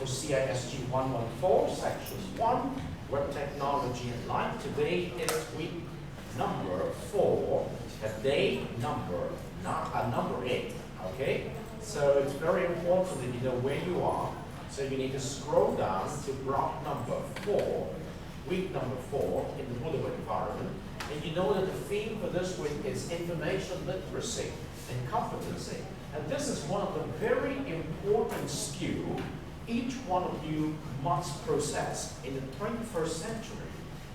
CISG114, Sections 1, Web Technology and Life. Today is week number 4, day number 8, okay? So it's very important that you know where you are. So you need to scroll down to block number 4, week number 4 in the Bullable environment. And you know that the theme for this week is information literacy and competency. And this is one of the very important skills each one of you must possess in the 21st century.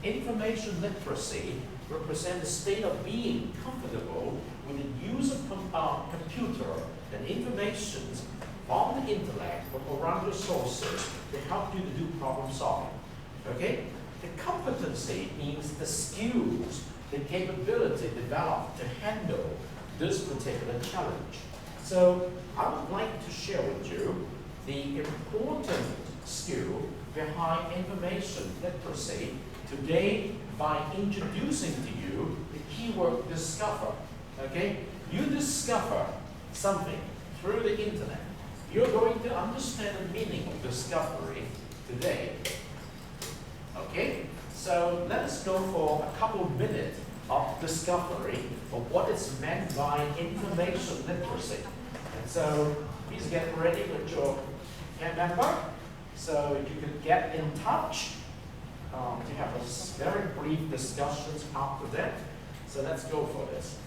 Information literacy represents the state of being comfortable with the use of computer and information on the intellect from around your sources to help you to do problem solving. Okay? The competency means the skills, the capability developed to handle this particular challenge. So I would like to share with you the important skill behind information literacy today by introducing to you the keyword discover. Okay? You discover something through the internet. You're going to understand the meaning of discovery today. Okay? So let's go for a couple of minutes of discovery of what is meant by information literacy. And so please get ready with your pen member so you can get in touch to have a very brief discussions after that. So let's go for this.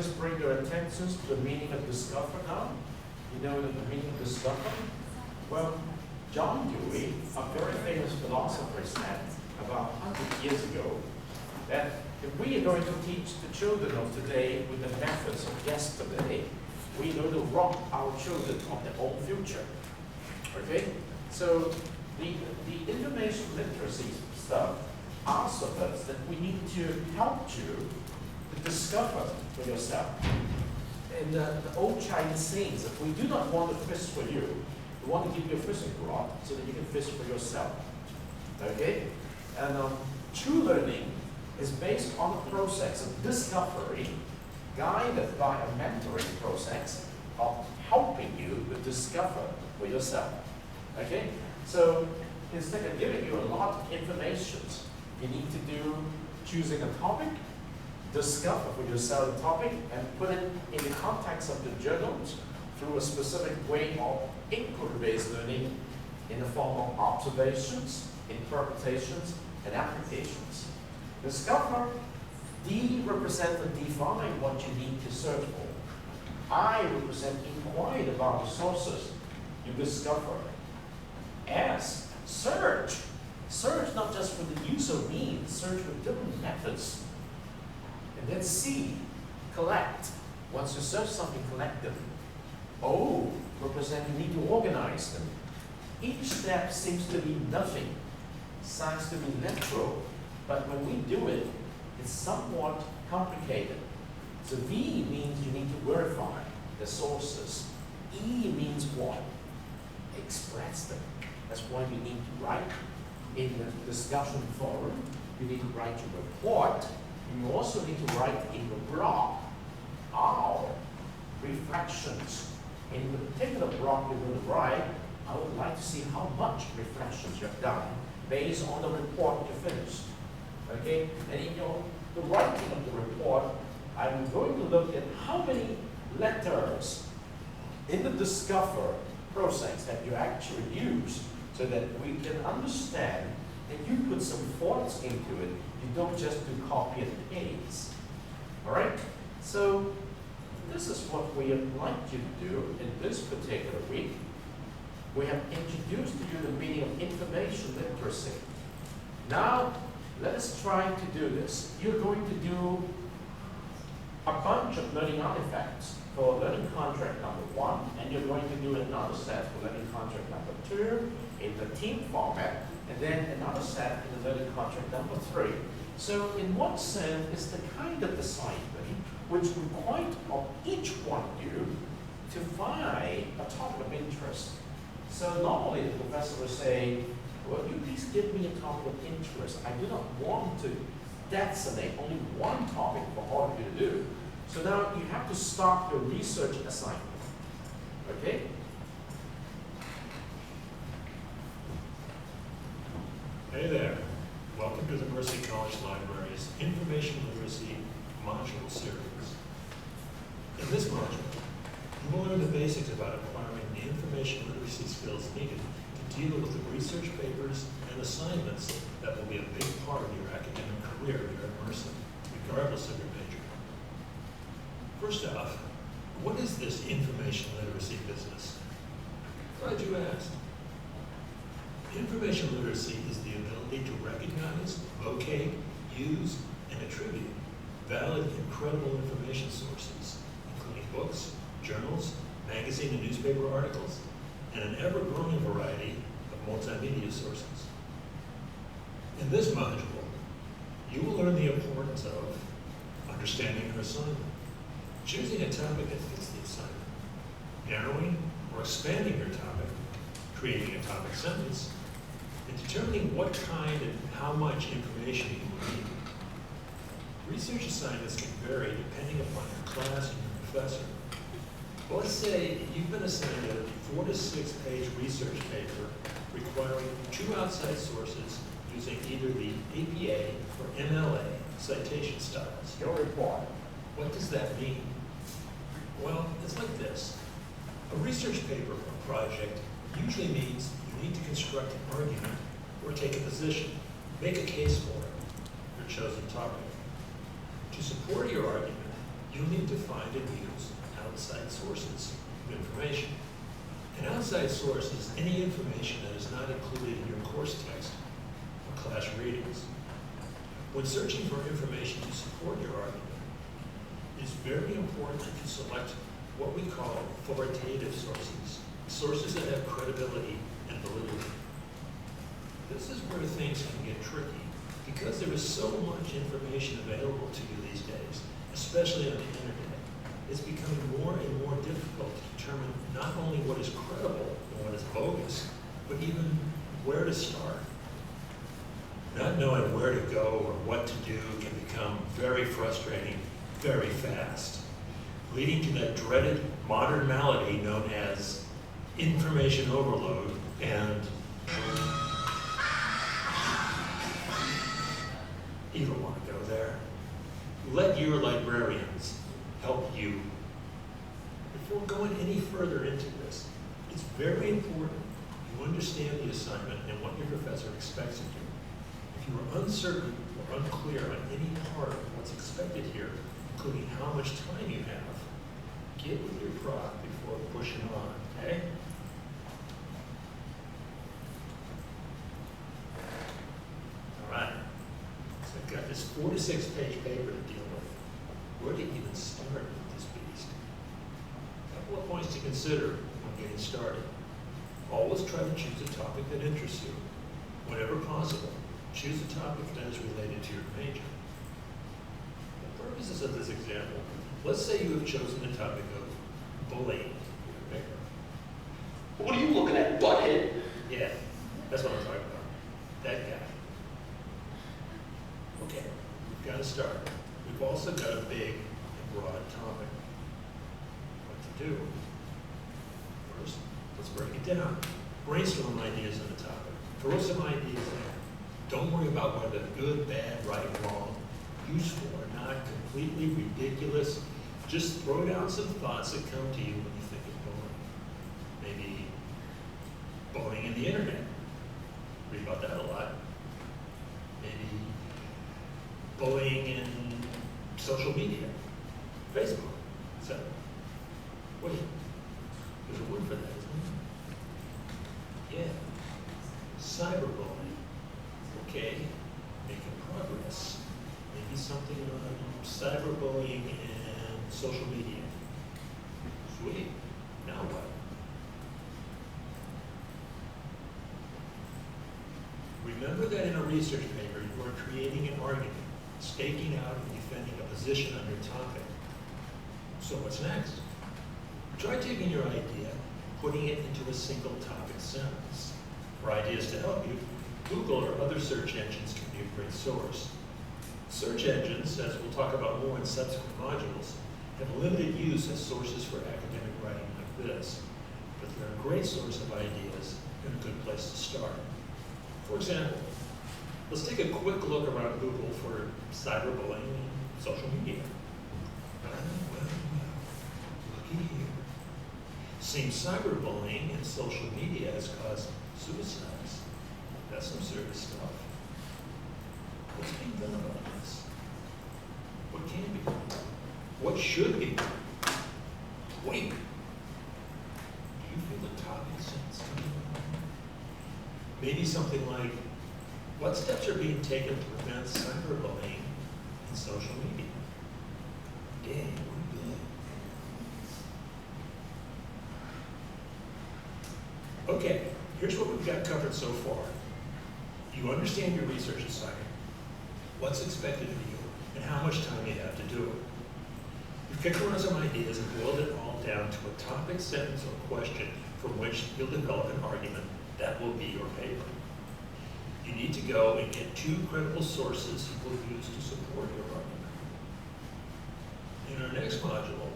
just bring your attention to the meaning of discover now? You know the meaning of discover? Well, John Dewey, a very famous philosopher, said about 100 years ago that if we are going to teach the children of today with the methods of yesterday, we are going to rob our children of their own future. Okay? So the information literacy stuff asks of us that we need to help you to discover for yourself. And the old Chinese sayings, if we do not want to fish for you, we want to give you a fishing rod so that you can fish for yourself. Okay? And true learning is based on the process of discovery, guided by a mentoring process of helping you to discover for yourself. Okay? So instead of giving you a lot of information, you need to do choosing a topic, discover for yourself the topic, and put it in the context of the journals through a specific way of inquiry-based learning in the form of observations, interpretations, and applications. Discover, D represents and define what you need to search for. I represent inquiry about the sources you discover. S, search. Search not just for the use of means, search with different methods. And then C, collect. Once you search something, collect them. O, represent you need to organize them. Each step seems to be nothing, sounds to be natural, but when we do it, it's somewhat complicated. So V means you need to verify the sources. E means what? Express them. That's why you need to write in the discussion forum. You need to write your report. And you also need to write in the blog our reflections. In the particular blog you're going to write, I would like to see how much reflections you've done based on the report you finished. Okay? And in the writing of the report, I'm going to look at how many letters in the discover process that you actually use so that we can understand that you put some thoughts into it. You don't just do copy and paste. All right? So this is what we would like you to do in this particular week. We have introduced to you the meaning of information literacy. Now, let us try to do this. You're going to do a bunch of learning artifacts for learning contract number 1, and you're going to do another set for learning contract number 2 in the team format, and then another set in the learning contract number 3. So in one sense, it's the kind of assignment which requires of each one of you to find a topic of interest. So normally the professor will say, well, you please give me a topic of interest. I do not want to designate only one topic for all of you to do. So now you have to start your research assignment. Okay? Hey there. Welcome to the Mercy College Library's Information Literacy Module Series. In this module, you will learn the basics about acquiring the information literacy skills needed to deal with the research papers and assignments that will be a big part of your academic career here at Mercy, regardless of your major. First off, what is this information literacy business? Glad you asked. Information literacy is the ability to recognize, locate, use, and attribute valid and credible information sources, including books, journals, magazine and newspaper articles, and an ever-growing variety of multimedia sources. In this module, you will learn the importance of understanding your assignment, choosing a topic that fits the assignment, narrowing or expanding your topic, creating a topic sentence, and determining what kind and how much information you will need. Research assignments can vary depending upon your class and your professor. But let's say you've been assigned a 4 to 6 page research paper requiring 2 outside sources using either the APA or MLA citation styles. Your report. What does that mean? Well, it's like this. A research paper or project usually means you need to construct an argument or take a position, make a case for it, your chosen topic. To support your argument, you'll need to find and use outside sources of information. An outside source is any information that is not included in your course text or class readings. When searching for information to support your argument, it is very important that you select what we call authoritative sources, sources that have credibility and validity. This is where things can get tricky because there is so much information available to you these days, especially on the internet. It's becoming more and more difficult to determine not only what is credible and what is bogus, but even where to start. Not knowing where to go or what to do can become very frustrating very fast, leading to that dreaded modern malady known as information overload and you don't want to go there. Let your librarians help you. Before going any further into this, it's very important you understand the assignment and what your professor expects of you. If you are uncertain or unclear on any part of what's expected here, including how much time you have, get with your prof before pushing on, okay? All right, so I've got this 4 to 6 page paper to deal with. Where to even start with this beast? A couple of points to consider when getting started. Always try to choose a topic that interests you. Whenever possible, choose a topic that is related to your major. For purposes of this example, let's say you have chosen the topic of bullying for your paper. What are you looking at, butthead? Yeah, that's what I'm talking about. That guy. Okay, we've got to start. We've also got a big and broad topic. What to do? First, let's break it down. Brainstorm ideas on the topic. Throw some ideas in. Don't worry about whether they're good, bad, right, wrong, useful or not, completely ridiculous. Just throw down some thoughts that come to you when you think of bullying. Maybe bullying in the internet. Read about that a lot. Maybe bullying in social media, Facebook, etc. Wait, there's a word for that, isn't there? Yeah, cyberbullying. Okay, making progress. Maybe something on cyberbullying and social media. Sweet, now what? Remember that in a research paper, you are creating an argument, staking out and defending a position on your topic. So what's next? Try taking your idea, putting it into a single topic sentence. For ideas to help you, Google or other search engines can be a great source. Search engines, as we'll talk about more in subsequent modules, have limited use as sources for academic writing like this, but they're a great source of ideas and a good place to start. For example, let's take a quick look around Google for cyberbullying and social media. Well, looky here. Seems cyberbullying and social media has caused suicides. That's some serious stuff. What's being done about this? What can be done? What should be done? Wait. Do you feel the topic sense? Maybe something like, what steps are being taken to prevent cyberbullying in social media? Dang, we're good. Okay, here's what we've got covered so far. You understand your research assignment, what's expected of you, and how much time you have to do it. You've picked around some ideas and boiled it all down to a topic, sentence, or question from which you'll develop an argument that will be your paper. You need to go and get 2 credible sources you will use to support your argument. In our next module,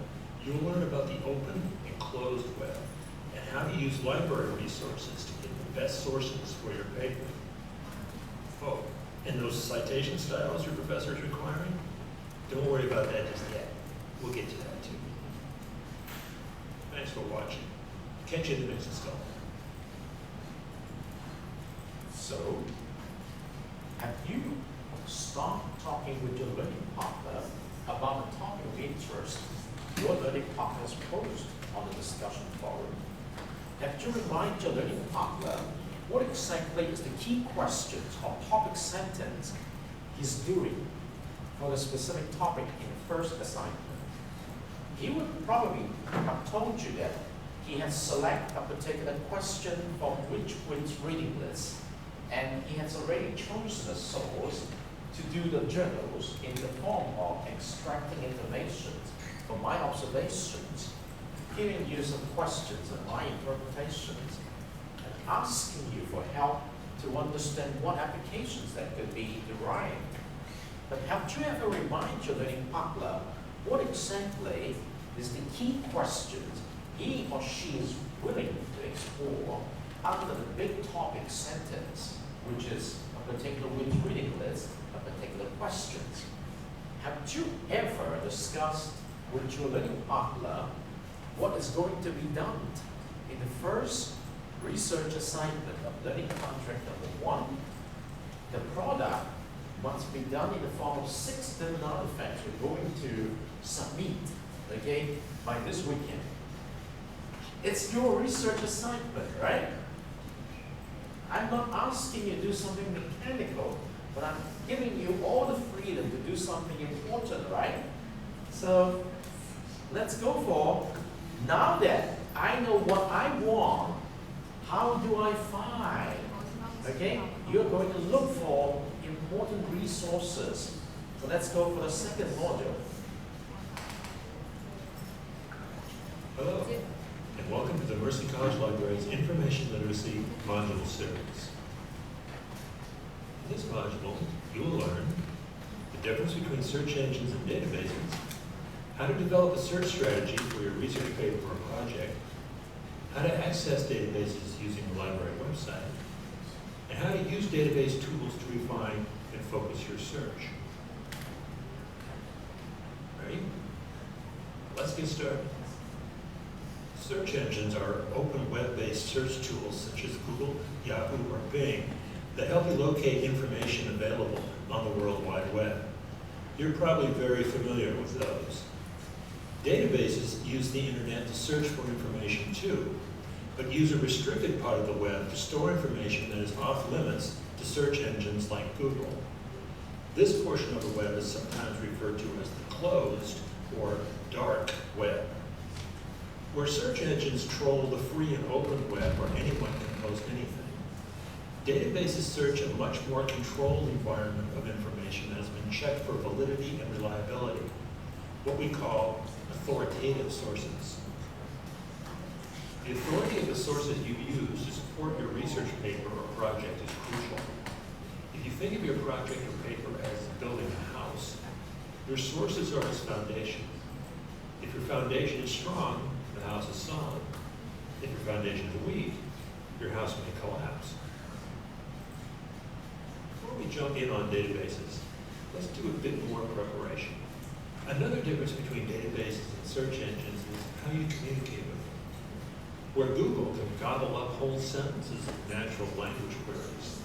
you'll learn about the open and closed web and how to use library resources to get the best sources for your paper. Oh, and those citation styles your professor is requiring? Don't worry about that just yet. We'll get to that too. Thanks for watching. Catch you in the next installment. So, have you stopped talking with your learning partner about a topic of interest your learning partner's post on the discussion forum. Have to remind your learning partner what exactly is the key questions or topic sentence he's doing for the specific topic in the first assignment. He would probably have told you that he has selected a particular question from which reading list, and he has already chosen a source to do the journals in the form of extracting information from my observations, giving you some questions and my interpretations, and asking you for help to understand what applications that could be derived. But have you ever remind your learning partner what exactly is the key questions he or she is willing to explore under the big topic sentence, which is a particular which reading list, a particular questions? Have you ever discussed with your learning partner what is going to be done in the first research assignment of learning contract number 1? The product must be done in the form of 6 different artifacts we're going to submit, okay, by this weekend. It's your research assignment, right? I'm not asking you to do something mechanical, but I'm giving you all the freedom to do something important, right? So let's go for, now that I know what I want, how do I find? Okay, you're going to look for important resources. So let's go for the second module. Hello, and welcome to the Mercy College Library's Information Literacy Module Series. In this module, you will learn the difference between search engines and databases, how to develop a search strategy for your research paper or project, how to access databases using the library website, and how to use database tools to refine and focus your search. Ready? Let's get started. Search engines are open web-based search tools such as Google, Yahoo, or Bing that help you locate information available on the World Wide Web. You're probably very familiar with those. Databases use the internet to search for information too, but use a restricted part of the web to store information that is off limits to search engines like Google. This portion of the web is sometimes referred to as the closed or dark web, where search engines troll the free and open web where anyone can post anything. Databases search a much more controlled environment of information that has been checked for validity and reliability, what we call authoritative sources. The authority of the sources you use to support your research paper or project is crucial. If you think of your project or paper as building a house, your sources are its foundation. If your foundation is strong, the house is solid. If your foundation is weak, your house may collapse. Before we jump in on databases, let's do a bit more preparation. Another difference between databases and search engines is how you communicate with them. Where Google can gobble up whole sentences of natural language queries,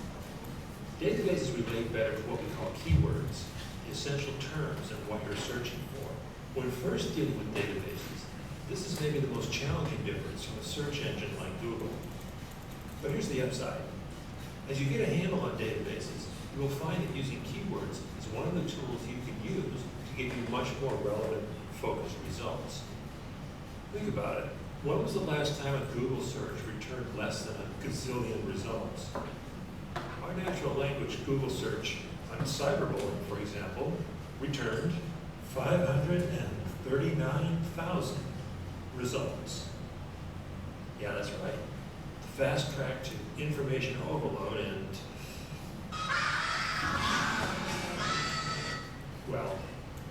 databases relate better to what we call keywords, the essential terms and what you're searching for. When first dealing with databases, this is maybe the most challenging difference from a search engine like Google. But here's the upside. As you get a handle on databases, you will find that using keywords is one of the tools you can use to get you much more relevant, focused results. Think about it. When was the last time a Google search returned less than a gazillion results? Our natural language Google search on cyberbullying, for example, returned 539,000 results. Yeah, that's right. Fast track to information overload and, well,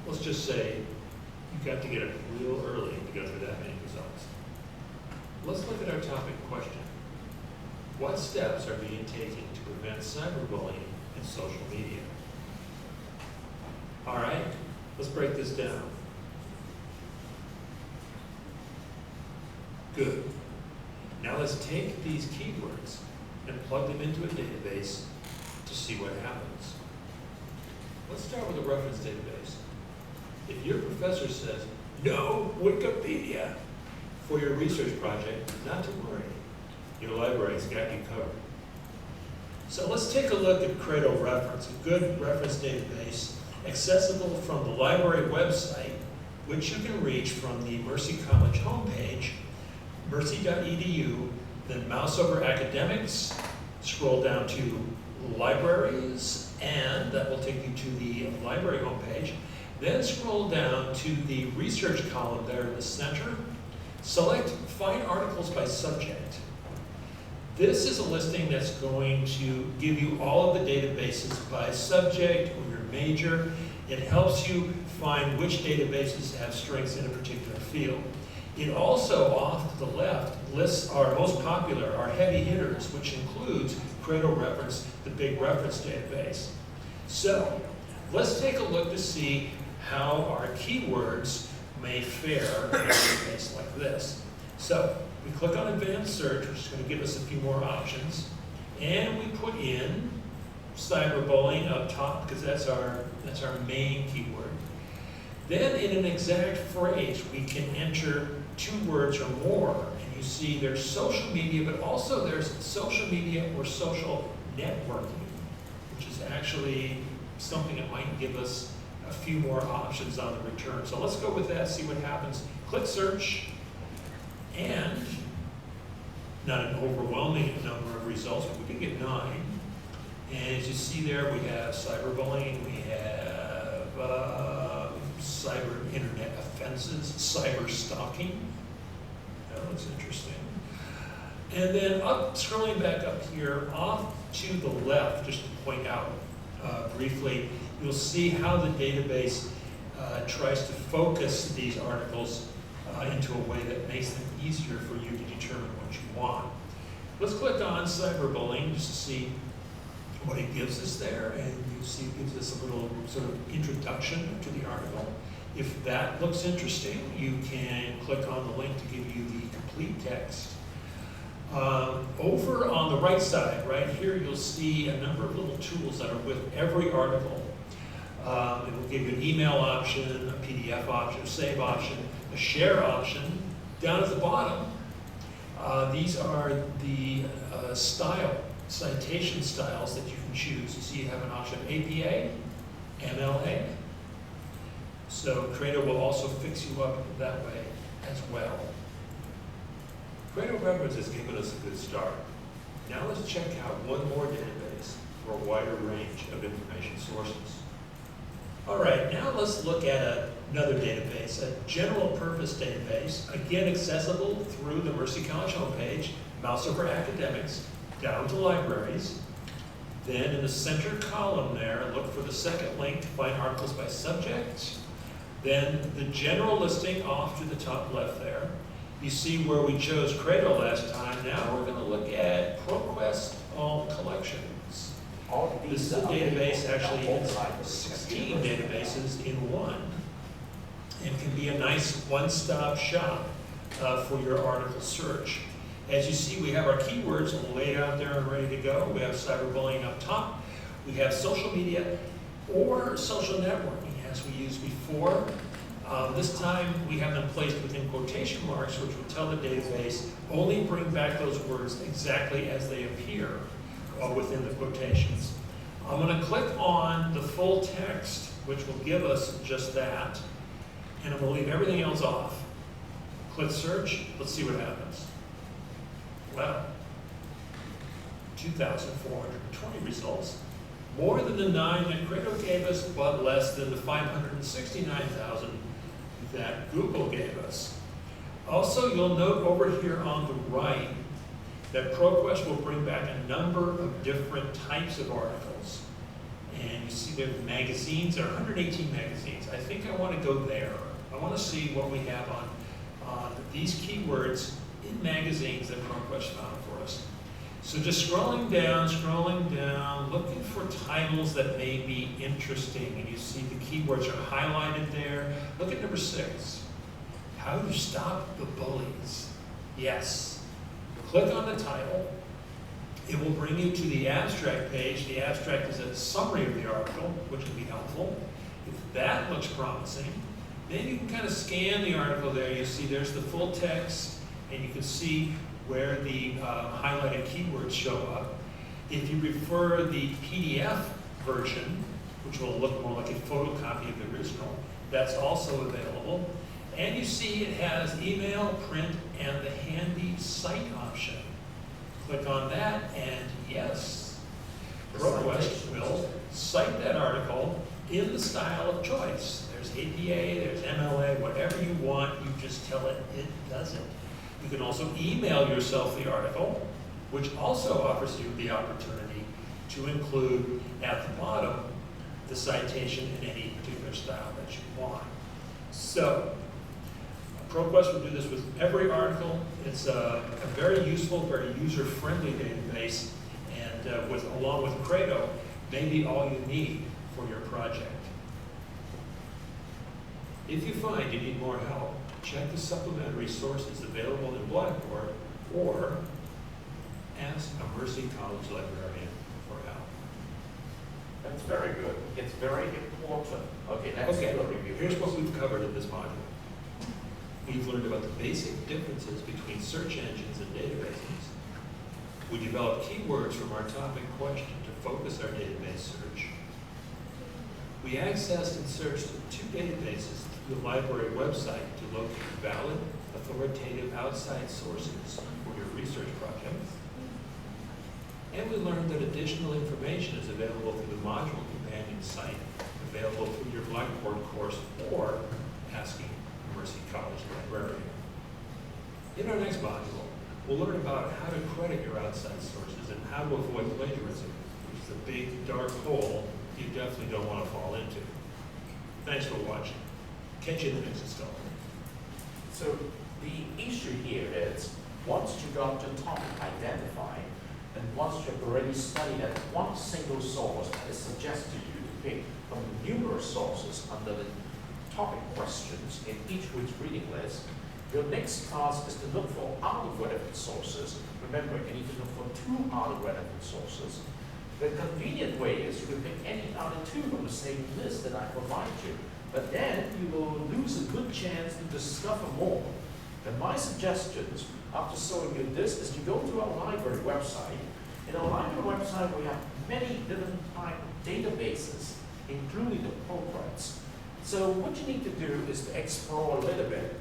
let's just say you got to get it real early to go through that many results. Let's look at our topic question. What steps are being taken to prevent cyberbullying in social media? All right, let's break this down. Good. Now let's take these keywords and plug them into a database to see what happens. Let's start with a reference database. If your professor says no Wikipedia for your research project, not to worry. Your library's got you covered. So let's take a look at Credo Reference, a good reference database accessible from the library website, which you can reach from the Mercy College homepage, mercy.edu, then mouse over academics, scroll down to libraries, and that will take you to the library homepage. Then scroll down to the research column there in the center. Select Find Articles by Subject. This is a listing that's going to give you all of the databases by subject or your major. It helps you find which databases have strengths in a particular field. It also, off to the left, lists our most popular, our heavy hitters, which includes Credo Reference, the big reference database. So, let's take a look to see how our keywords may fare in a database like this. So, we click on Advanced Search, which is going to give us a few more options, and we put in cyberbullying up top because that's our main keyword. Then in an exact phrase, we can enter 2 words or more, and you see there's social media, but also there's social media or social networking, which is actually something that might give us a few more options on the return. So let's go with that, see what happens. Click search, and not an overwhelming number of results, but we can get 9. And as you see there, we have cyberbullying, we have cyber internet offenses, cyber stalking. That looks interesting. And then scrolling back up here, off to the left, just to point out briefly, you'll see how the database tries to focus these articles into a way that makes them easier for you to determine what you want. Let's click on cyberbullying just to see what it gives us there, and you see it gives us a little sort of introduction to the article. If that looks interesting, you can click on the link to give you the complete text. Over on the right side, right here, you'll see a number of little tools that are with every article. It will give you an email option, a PDF option, a save option, a share option. Down at the bottom, these are the citation styles that you can choose. You see you have an option APA, MLA. So Credo will also fix you up that way as well. Credo Reference has given us a good start. Now let's check out one more database for a wider range of information sources. All right, now let's look at another database, a general purpose database, again accessible through the Mercy College homepage, mouse over academics, down to libraries. Then in the center column there, look for the second link to find articles by subject. Then the general listing off to the top left there. You see where we chose Credo last time. Now we're going to look at ProQuest All Collections. This is a database, actually it's 16 databases in one, and can be a nice one-stop shop for your article search. As you see, we have our keywords laid out there and ready to go. We have cyberbullying up top. We have social media or social networking, as we used before. This time, we have them placed within quotation marks, which will tell the database only bring back those words exactly as they appear within the quotations. I'm going to click on the full text, which will give us just that, and I'm going to leave everything else off. Click search. Let's see what happens. Well, 2,420 results. More than the 9 that Credo gave us, but less than the 569,000 that Google gave us. Also, you'll note over here on the right that ProQuest will bring back a number of different types of articles. And you see there the magazines, there are 118 magazines. I think I want to go there. I want to see what we have on these keywords in magazines that ProQuest found for us. So just scrolling down, looking for titles that may be interesting, and you see the keywords are highlighted there. Look at number 6, how to stop the bullies. Yes, click on the title. It will bring you to the abstract page. The abstract is a summary of the article, which can be helpful. If that looks promising, Then you can kind of scan the article there. You see there's the full text, and you can see where the highlighted keywords show up. If you prefer the PDF version, which will look more like a photocopy of the original, that's also available. And you see it has email, print, and the handy cite option. Click on that, and yes, ProQuest will cite that article in the style of choice. There's APA, there's MLA, whatever you want, you just tell it, it does it. You can also email yourself the article, which also offers you the opportunity to include at the bottom the citation in any particular style that you want. So, ProQuest will do this with every article. It's a very useful, very user-friendly database, and along with Credo, may be all you need for your project. If you find you need more help, check the supplementary sources available in Blackboard, or ask a Mercy College librarian for help. That's very good. It's very important. Okay, let's do a review. Here's what we've covered in this module. We've learned about the basic differences between search engines and databases. We developed keywords from our topic question to focus our database search. We accessed and searched 2 databases through the library website to locate valid, authoritative outside sources for your research project. And we learned that additional information is available through the module companion site, available through your Blackboard course, or asking a Mercy College librarian. In our next module, we'll learn about how to credit your outside sources and how to avoid plagiarism, which is a big dark hole you definitely don't want to fall into. Thanks for watching. Catch you in the next installment. So the issue here is, once you got your topic identified, and once you've already studied that one single source that is suggested you to pick from numerous sources under the topic questions in each week's reading list, your next task is to look for other relevant sources. Remember, you need to look for 2 other relevant sources. The convenient way is you can pick any other 2 from the same list that I provide you, but then you will lose a good chance to discover more. And my suggestions, after showing you this, is to go to our library website. In our library website, we have many different type of databases, including the ProQuest. So what you need to do is to explore a little bit.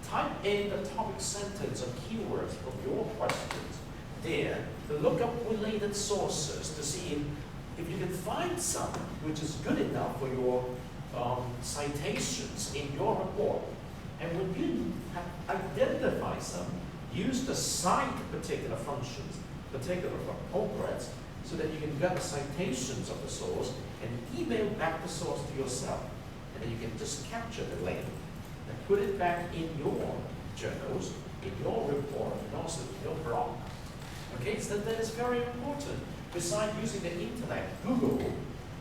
Type in the topic sentence or keywords of your questions there to look up related sources to see if you can find some which is good enough for your citations in your report. And when you identify some, use the cite particular functions, particular ProQuest, so that you can get the citations of the source and email back the source to yourself. And then you can just capture the link and put it back in your journals, in your report, and also in your blog. Okay, so that is very important. Besides using the internet, Google,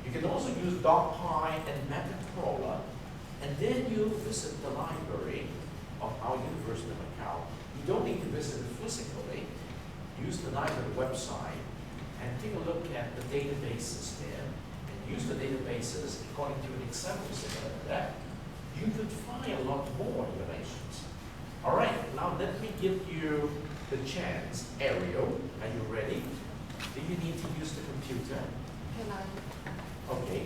you can also use DocPy and Metacrawler, and then you visit the library of our University of Macau. You don't need to visit it physically. Use the library website and take a look at the databases there, and use the databases according to an example similar to that. You could find a lot more information. All right, now let me give you the chance. Ariel, are you ready? Do you need to use the computer? Can I? Okay.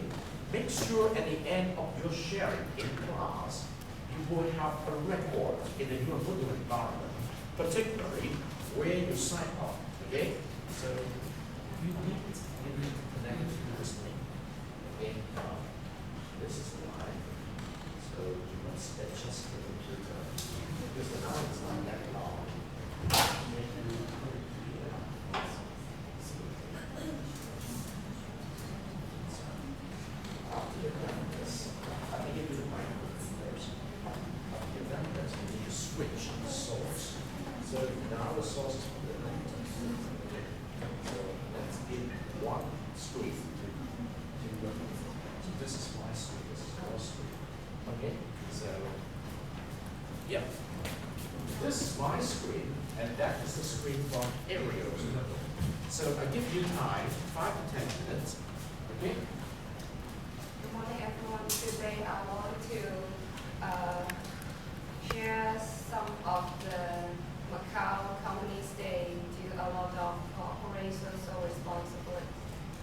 Make sure at the end of your sharing in class, you will have a record in the new Moodle environment, particularly where you sign up. Okay? So you need to connect to this link. Okay? This is live. So you must adjust the computer because the time is not that long. After you've done this, let me give you the microphone first. After you've done this, you need to switch the source. So now the source is from the left. So let's give one screen so this is my screen, this is your screen. Okay? So, yeah. This is my screen, and that is the screen from Ariel's. So I give you time, 5 to 10 minutes. Okay? Good morning, everyone. Today I want to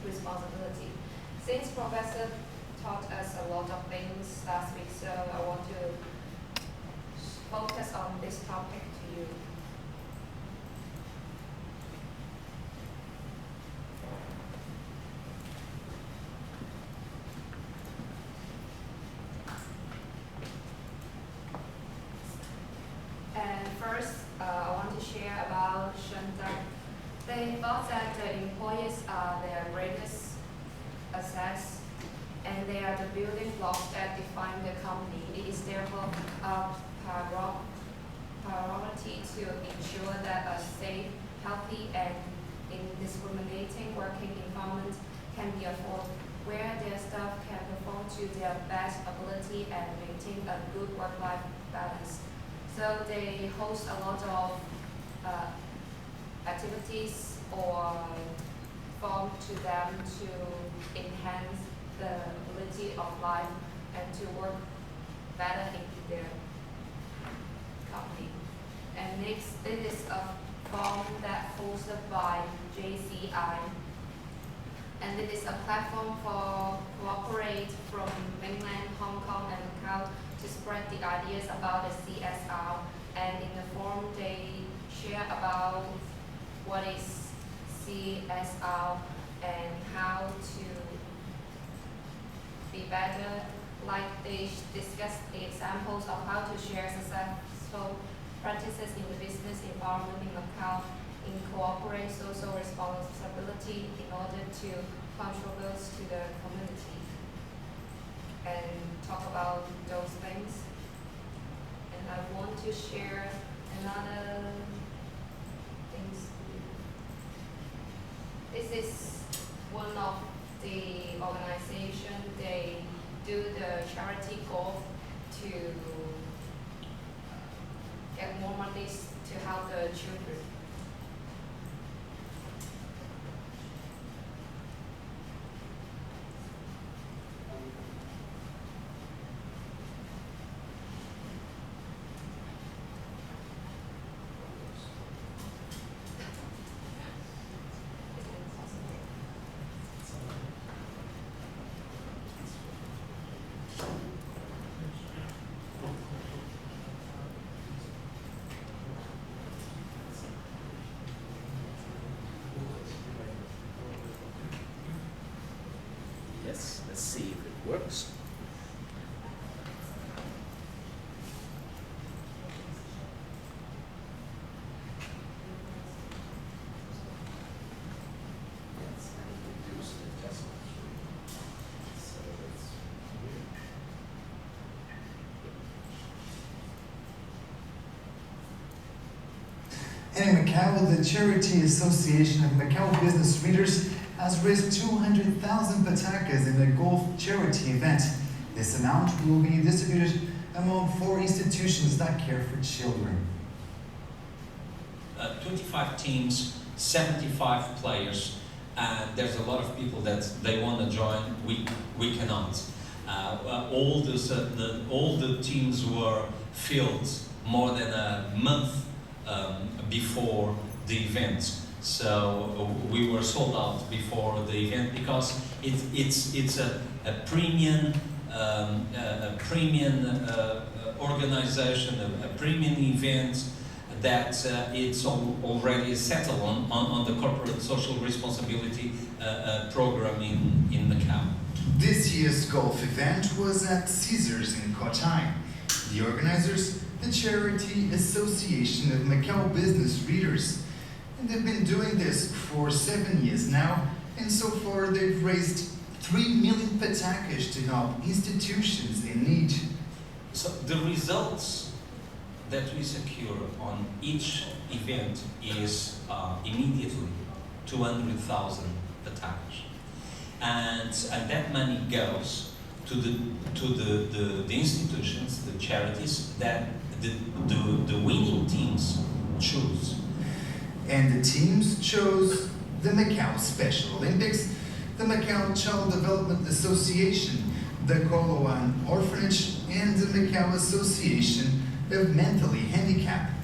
responsibility. Since Professor taught us a lot of things last week, so I want to focus on this topic to you. And first, I want to share about Shenzhen. They thought that the employees are their greatest assets, and they are the building blocks that define the company. It is therefore a priority to ensure that a safe, healthy, and indiscriminating working environment can be afforded, where their staff can perform to their best ability and maintain a good work-life balance. So they host a lot of activities or form to them to enhance the quality of life and to work better in their company. And next, it is a form that hosted by JCI. And it is a platform for cooperate from mainland Hong Kong and Macau to spread the ideas about the CSR. And in the forum, they share about what is CSR and how to be better. Like they discuss the examples of how to share successful practices in the business environment in Macau, incorporate social responsibility in order to contribute to the community, and talk about those things. And I want to share another things. This is one of the organization. They do the charity golf to get more money to help the children. Yes, let's see if it works. Let's reduce the decimal point. So that's And in Macau, the Charity Association of Macau Business Readers has raised 200,000 patakas in a golf charity event. This amount will be distributed among 4 institutions that care for children. 25 teams, 75 players, and there's a lot of people that they want to join. We cannot. All the teams were filled more than a month before the event. So we were sold out before the event because it's a premium organization, a premium event that it's already settled on the corporate social responsibility program in Macau. This year's golf event was at Caesars in Cotai. The organizers, the Charity Association of Macau Business Readers. And they've been doing this for 7 years now, and so far they've raised 3 million patakas to help institutions in need. So the results that we secure on each event is immediately 200,000 patakas, and that money goes to the institutions, the charities that the winning teams choose. And the teams chose the Macau Special Olympics, the Macau Child Development Association, the Koloan Orphanage, and the Macau Association of Mentally Handicapped.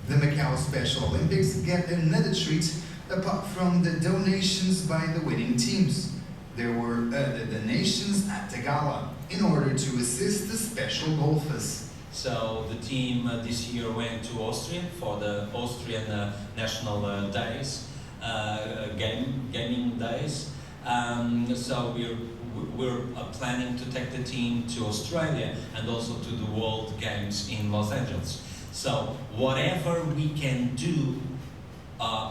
The Macau Special Olympics get another treat apart from the donations by the winning teams. There were the nations at the gala in order to assist the special golfers. So the team this year went to Austria for the Austrian national days, gaming days. So we're planning to take the team to Australia and also to the World Games in Los Angeles. So whatever we can do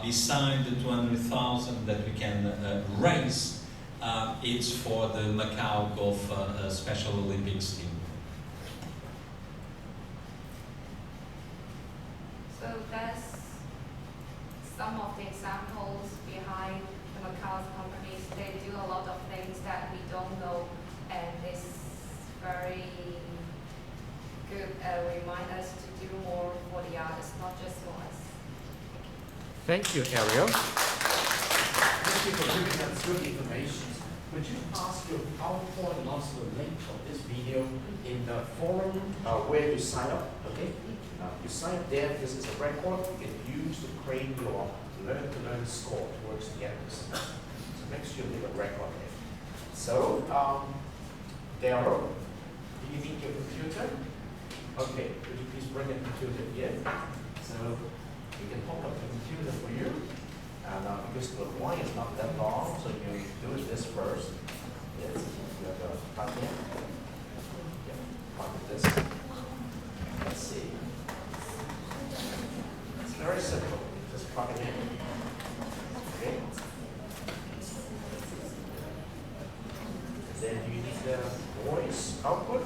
beside the 200,000 that we can raise, it's for the Macau Golf Special Olympics team. So that's some of the examples behind the Macau's companies. They do a lot of things that we don't know, and it's very good remind us to do more for the others, not just for us. Thank you, Ariel. Thank you for giving us good information. Would you pass your PowerPoint and also the link of this video in the forum where you sign up, okay? You sign up there, this is a record you can use to create your learn score towards the end of the semester. So make sure you leave a record there. So, Daryl, do you need your computer? Okay, could you please bring a computer here? So, we can hook up the computer for you. And because the line is not that long, so you do this first. Yes, you have a plug in. Yeah, plug this. Let's see. It's very simple. Just plug it in. Okay. Then you need the voice output.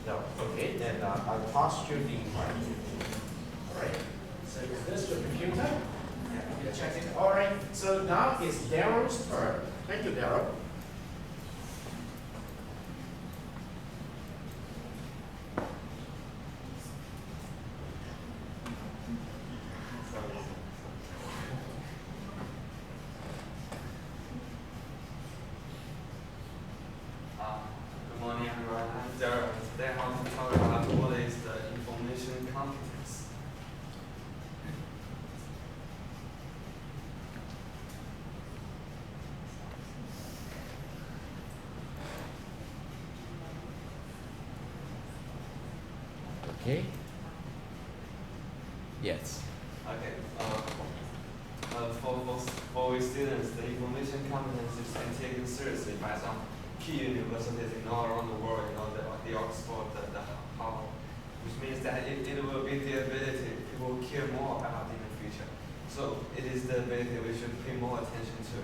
No. Okay. Then I'll pass you the mic. All right. So is this your computer? Check it. All right. So now it's Daryl's turn. Thank you, Daryl. Good morning, everyone. I'm Daryl. Today I want to talk about what is the information competence. Okay. Yes. Okay. For students, the information competence is being taken seriously by some key universities all around the world. You know, the Oxford, the Harvard, which means that it will be the ability people will care more about in the future. So it is the ability we should pay more attention to,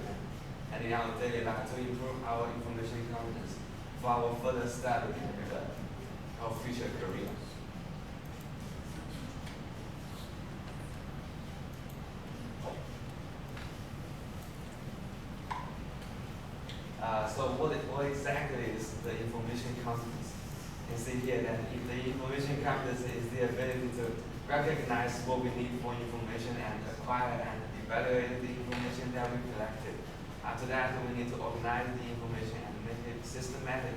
and in our daily life to improve our information competence for our further study and our future career. So what exactly is the information competence? You can see here that if the information competence is the ability to recognize what we need for information and acquire and evaluate the information that we collected. After that, we need to organize the information and make it systematic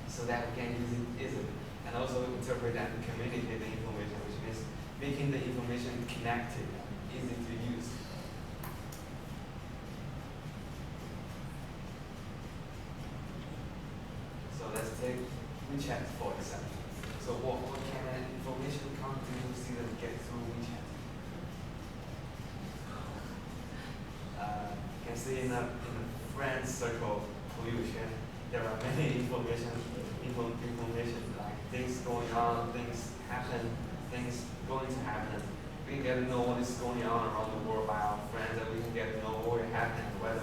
so that we can use it easily. And also interpret and communicate the information, which means making the information connected and easy to use. So let's take WeChat for example. So what can an information competence student get through WeChat? You can see in the friends circle, there are many information like things going on, things happen, things going to happen. We get to know what is going on around the world by our friends, and we can get to know what is happening, whether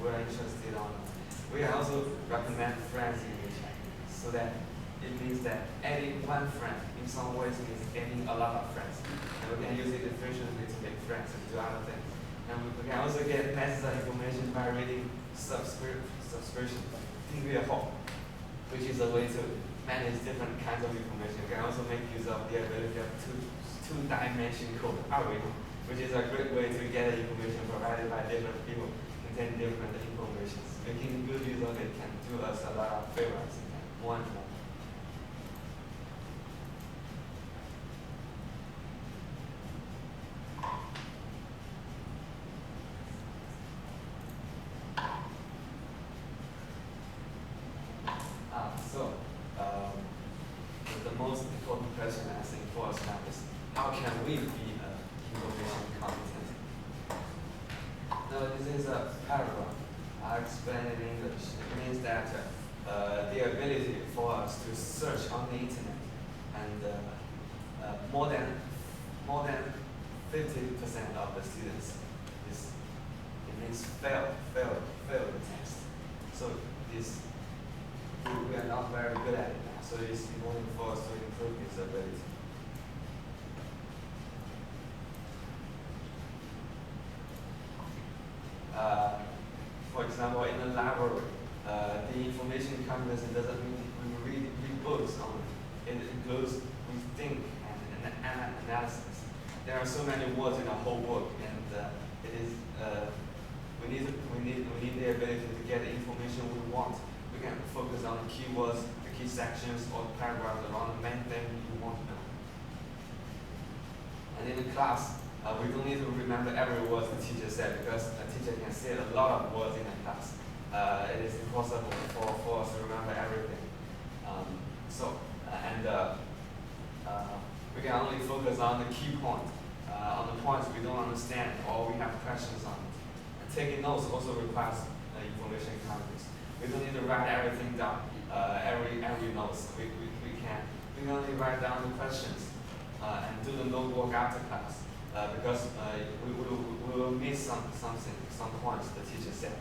we're interested or not. We can also recommend friends in WeChat, so that it means that adding one friend in some ways means adding a lot of friends. And we can use it efficiently to make friends and do other things. And we can also get necessary information by reading subscription, which is a way to manage different kinds of information. You can also make use of the ability of two-dimension code, which is a great way to get information provided by different people, contain different information. Making good use of it can do us a lot of favors, more and more. paragraph. I'll explain it in English. It means that the ability for us to search on the internet and more than 50% of the students it means fail the test. So this we are not very good at it now. So it's important for us to improve this ability. For example, in the library, the information content doesn't mean we read books only. It includes we think and analysis. There are so many words in a whole book, and it is we need the ability to get the information we want. We can focus on the keywords, the key sections, or the paragraphs around the main thing we want to know. And in the class, we don't need to remember every word the teacher said, because a teacher can say a lot of words in a class. It is impossible for us to remember everything. We can only focus on the key point, on the points we don't understand or we have questions on. And taking notes also requires information context. We don't need to write everything down, every notes. We can only write down the questions and do the notebook after class. Because we will miss some points the teacher said,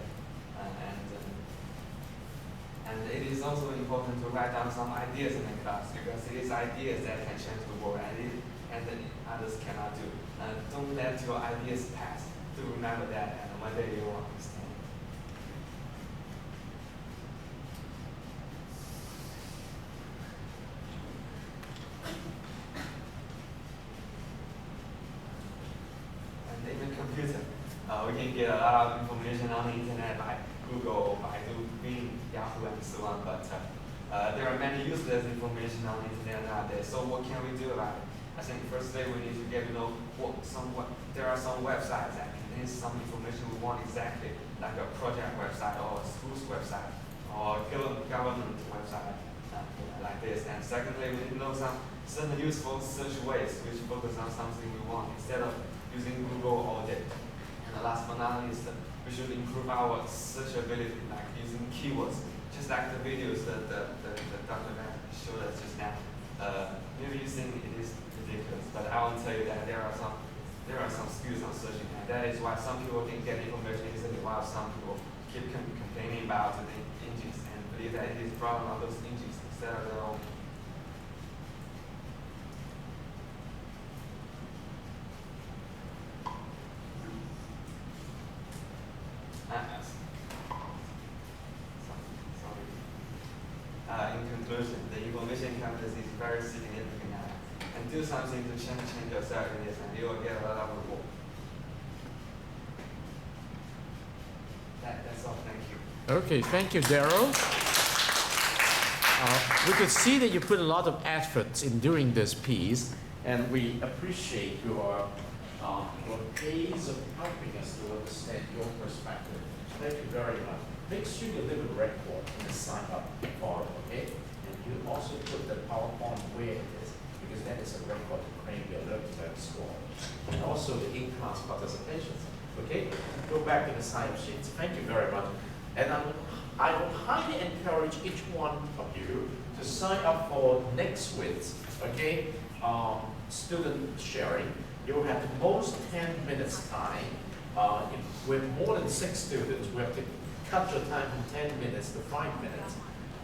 and it is also important to write down some ideas in the class, because it is ideas that can change the world, and others cannot do. Don't let your ideas pass. Do remember that, and one day you will understand. In the computer, we can get a lot of information on the internet by Google, Baidu, Bing, Yahoo, and so on. But there are many useless information on the internet nowadays. So what can we do about it? I think firstly we need to get to know there are some websites that contain some information we want exactly, like a project website or a school's website or government website like this. And secondly, we need to know some useful search ways which focus on something we want instead of using Google all day. And last but not least, we should improve our search ability, like using keywords, just like the videos that Dr. Matt showed us just now. Maybe you think it is ridiculous, but I will tell you that there are some skills on searching, and that is why some people can get information easily, while some people keep complaining about the engines and believe that it is problem of those engines instead of their own. In conclusion, the information campus is very significant now. And do something to change yourself in this, and you will get a lot of reward. That's all. Thank you. Okay, thank you, Daryl. We could see that you put a lot of effort in doing this piece, and we appreciate your pace of helping us to understand your perspective. Thank you very much. Make sure you leave a record in the sign up form, okay? And you also put the PowerPoint where it is, because that is a record to claim your learning web score. And also the in-class participations, okay? Go back to the sign up sheets. Thank you very much. And I would highly encourage each one of you to sign up for next week's, okay, student sharing. You'll have the most 10 minutes time. With more than 6 students, we have to cut your time from 10 minutes to 5 minutes.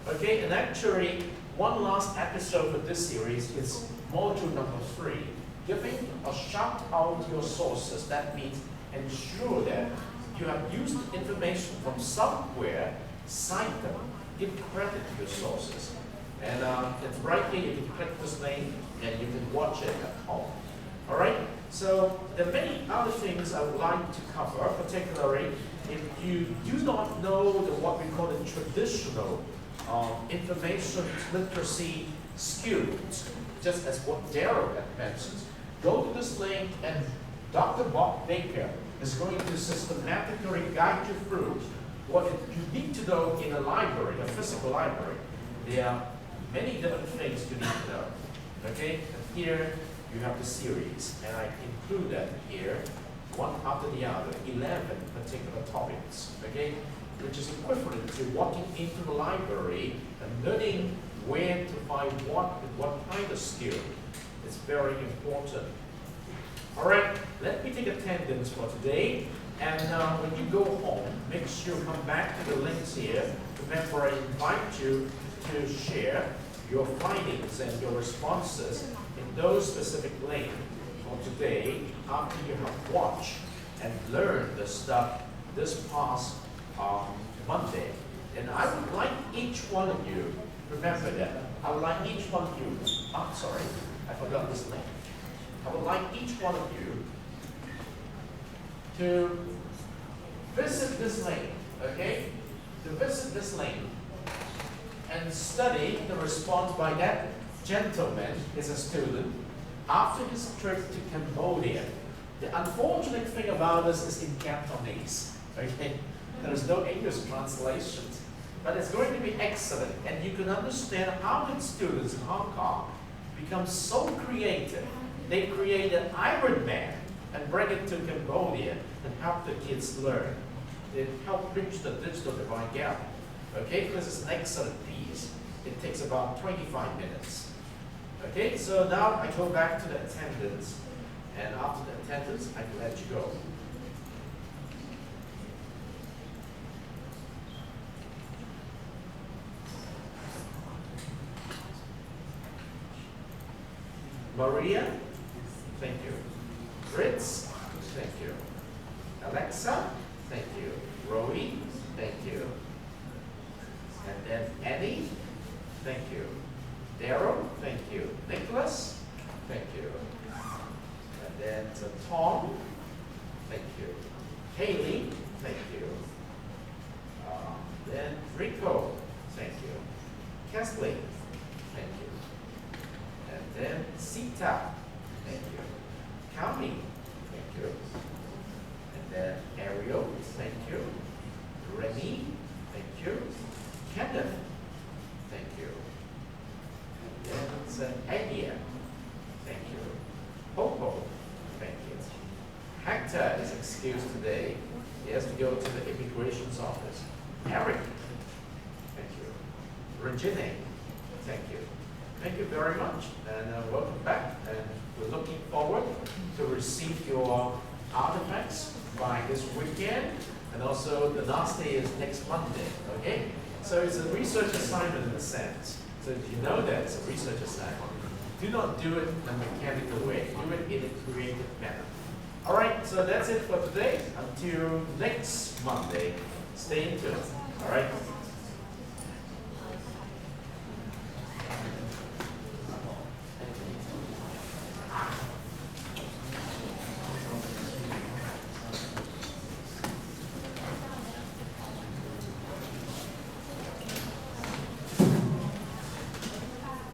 Okay, and actually, one last episode of this series is module number 3, giving a shout out to your sources. That means ensure that you have used information from somewhere, cite them, give credit to your sources. And it's right here, you can click this link and you can watch it at home. All right, so there are many other things I would like to cover, particularly if you do not know what we call the traditional information literacy skills, just as what Daryl had mentioned. Go to this link and Dr. Bob Baker is going to systematically guide you through what you need to know in a library, a physical library. There are many different things you need to know. Okay, and here you have the series, and I include that here. one after the other, 11 particular topics, okay? Which is equivalent to walking into the library and learning where to find what and what kind of skill. It's very important. All right, let me take attendance for today. And when you go home, make sure you come back to the links here. Remember, I invite you to share your findings and your responses in those specific links for today after you have watched and learned the stuff this past Monday. And I would like each one of you, remember that, I would like each one of you, sorry, I forgot this link. I would like each one of you to visit this link, okay? To visit this link and study the response by that gentleman, is a student, after his trip to Cambodia. The unfortunate thing about this is in Cantonese, okay? There is no English translation, but it's going to be excellent, and you can understand how did students in Hong Kong become so creative. They created Iron Man and bring it to Cambodia and help the kids learn. It helped bridge the digital divide gap. Okay, this is an excellent piece. It takes about 25 minutes. Okay, so now I go back to the attendance, and after the attendance, I can let you go. Maria, thank you. Fritz, thank you. Alexa, thank you. Rowie, thank you. And then Eddie, thank you. Daryl, thank you. Nicholas, thank you. And then Tom, thank you. Haley, thank you. Then Rico, thank you. Kesley, thank you. And then Sita, thank you. Kami, thank you. And then Ariel, thank you. Remy, thank you. Kenneth, thank you. And then it's Adia, thank you. Popo, thank you. Hector is excused today. He has to go to the immigration's office. Eric, thank you. Regine, thank you. Thank you very much, and welcome back. And we're looking forward to receive your artifacts by this weekend, and also the last day is next Monday, okay? So it's a research assignment in a sense. So you know that it's a research assignment. Do not do it in a mechanical way. Do it in a creative manner. All right, so that's it for today. Until next Monday, stay tuned. All right?